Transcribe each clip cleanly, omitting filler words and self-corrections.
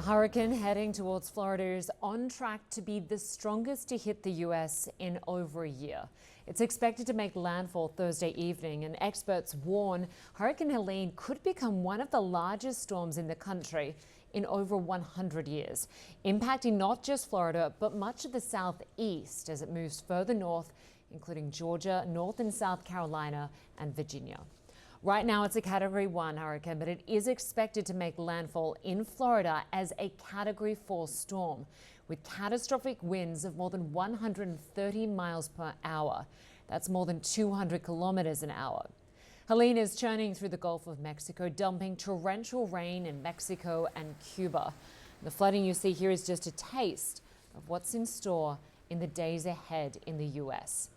hurricane heading towards Florida is on track to be the strongest to hit the U.S. in over a year. It's expected to make landfall Thursday evening, and experts warn Hurricane Helene could become one of the largest storms in the country in over 100 years, impacting not just Florida, but much of the southeast as it moves further north, including Georgia, North and South Carolina, and Virginia. Right now, it's a Category 1 hurricane, but it is expected to make landfall in Florida as a Category 4 storm with catastrophic winds of more than 130 miles per hour. That's more than 200 kilometers an hour. Helene is churning through the Gulf of Mexico, dumping torrential rain in Mexico and Cuba. The flooding you see here is just a taste of what's in store in the days ahead in the U.S.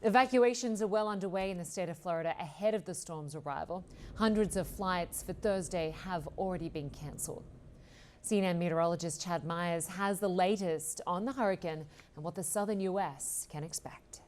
Evacuations are well underway in the state of Florida ahead of the storm's arrival. Hundreds of flights for Thursday have already been cancelled. CNN meteorologist Chad Myers has the latest on the hurricane and what the southern U.S. can expect.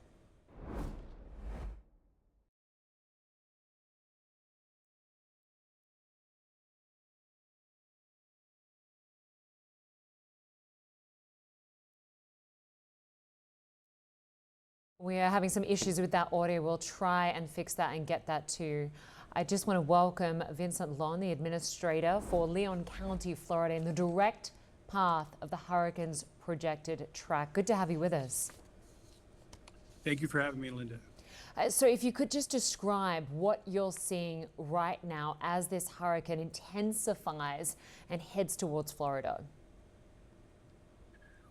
We are having some issues with that audio. We'll try and fix that and get that to you. I just want to welcome Vincent Long, the administrator for Leon County, Florida, in the direct path of the hurricane's projected track. Good to have you with us. Thank you for having me, Linda. So if you could just describe what you're seeing right now as this hurricane intensifies and heads towards Florida.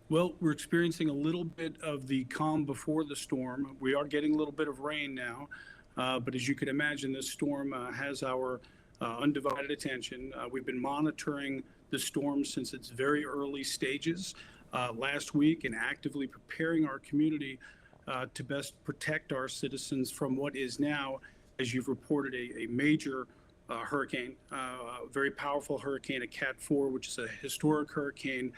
Well, we're experiencing a little bit of the calm before the storm. We are getting a little bit of rain now, but as you can imagine, this storm has our undivided attention. We've been monitoring the storm since its very early stages last week and actively preparing our community to best protect our citizens from what is now, as you've reported, a major hurricane, a very powerful hurricane, a Cat 4, which is a historic hurricane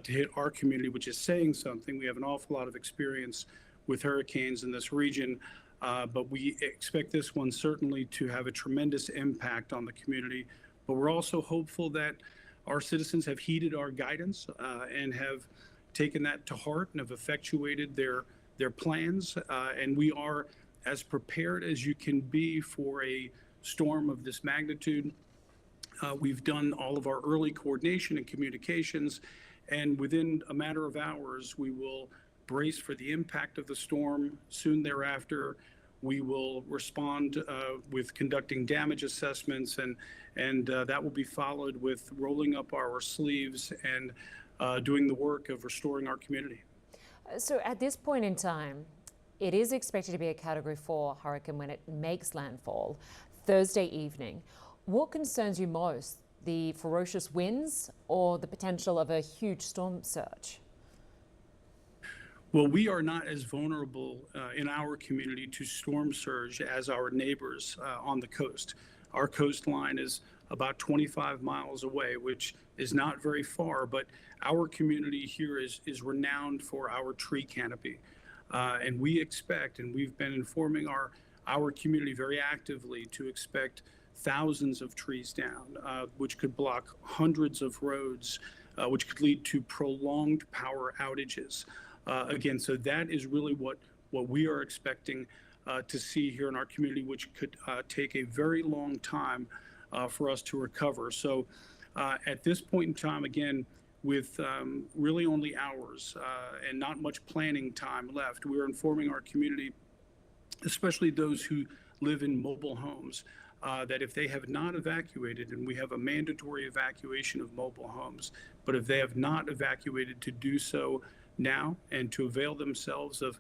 to hit our community, which is saying something. We have an awful lot of experience with hurricanes in this region, but we expect this one certainly to have a tremendous impact on the community. But we're also hopeful that our citizens have heeded our guidance and have taken that to heart and have effectuated their plans. And we are as prepared as you can be for a storm of this magnitude. We've done all of our early coordination and communications, and within a matter of hours, we will brace for the impact of the storm. Soon thereafter, we will respond with conducting damage assessments, and that will be followed with rolling up our sleeves and doing the work of restoring our community. So at this point in time, it is expected to be a Category 4 hurricane when it makes landfall Thursday evening. What concerns you most, the ferocious winds or the potential of a huge storm surge? Well, we are not as vulnerable in our community to storm surge as our neighbors on the coast. Our coastline is about 25 miles away, which is not very far, but our community here is renowned for our tree canopy. And we expect, and we've been informing our community very actively, to expect thousands of trees down, which could block hundreds of roads, which could lead to prolonged power outages. Again, so that is really what we are expecting to see here in our community, which could take a very long time for us to recover. So at this point in time, again, with really only hours and not much planning time left, we are informing our community, especially those who live in mobile homes, that if they have not evacuated, and we have a mandatory evacuation of mobile homes, but if they have not evacuated, to do so now and to avail themselves of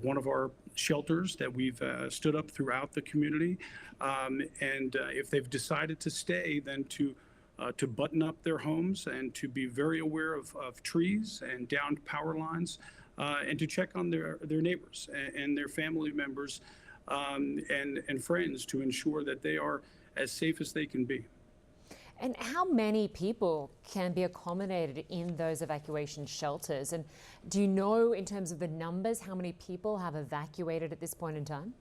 one of our shelters that we've stood up throughout the community. And if they've decided to stay, then to button up their homes and to be very aware of trees and downed power lines, and to check on their neighbors and their family members and friends to ensure that they are as safe as they can be. And how many people can be accommodated in those evacuation shelters? And do you know, in terms of the numbers, how many people have evacuated at this point in time?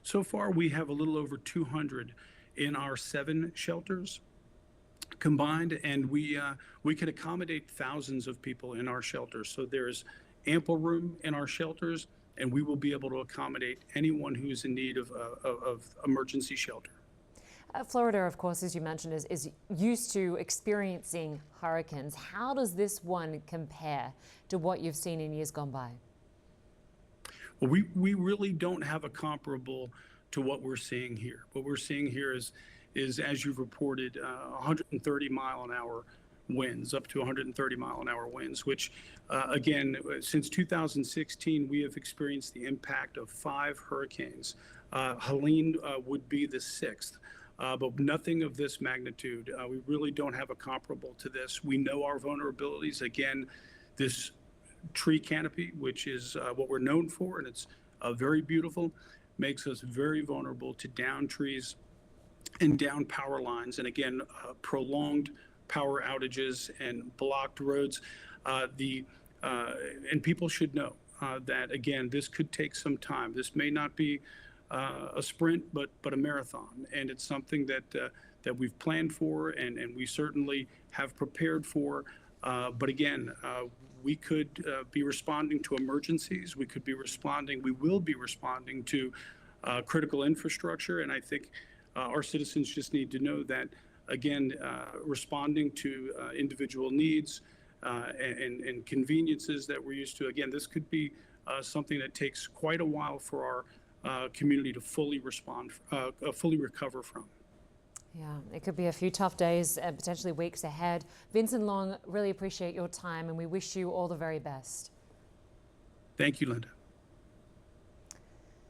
So far, we have a little over 200 in our 7 shelters. combined, and we could accommodate thousands of people in our shelters. So there's ample room in our shelters, and we will be able to accommodate anyone who is in need of emergency shelter. Florida, of course, as you mentioned, is used to experiencing hurricanes. How does this one compare to what you've seen in years gone by? Well, we really don't have a comparable to what we're seeing here. What we're seeing here is as you've reported, 130 mile an hour winds, up to 130 mile an hour winds, which again, since 2016, we have experienced the impact of 5 hurricanes. Helene would be the 6th. But nothing of this magnitude. We really don't have a comparable to this. We know our vulnerabilities. Again, this tree canopy, which is what we're known for, and it's very beautiful, makes us very vulnerable to down trees and down power lines. And again, prolonged power outages and blocked roads. And people should know that, again, this could take some time. This may not be a sprint, but a marathon, and it's something that we've planned for, and we certainly have prepared for. But again, we could be responding to emergencies. We will be responding to critical infrastructure, and I think our citizens just need to know that, again, responding to individual needs and conveniences that we're used to. Again, this could be something that takes quite a while for our community to fully recover from. Yeah, it could be a few tough days and potentially weeks ahead. Vincent Long, really appreciate your time, and we wish you all the very best. Thank you, Linda.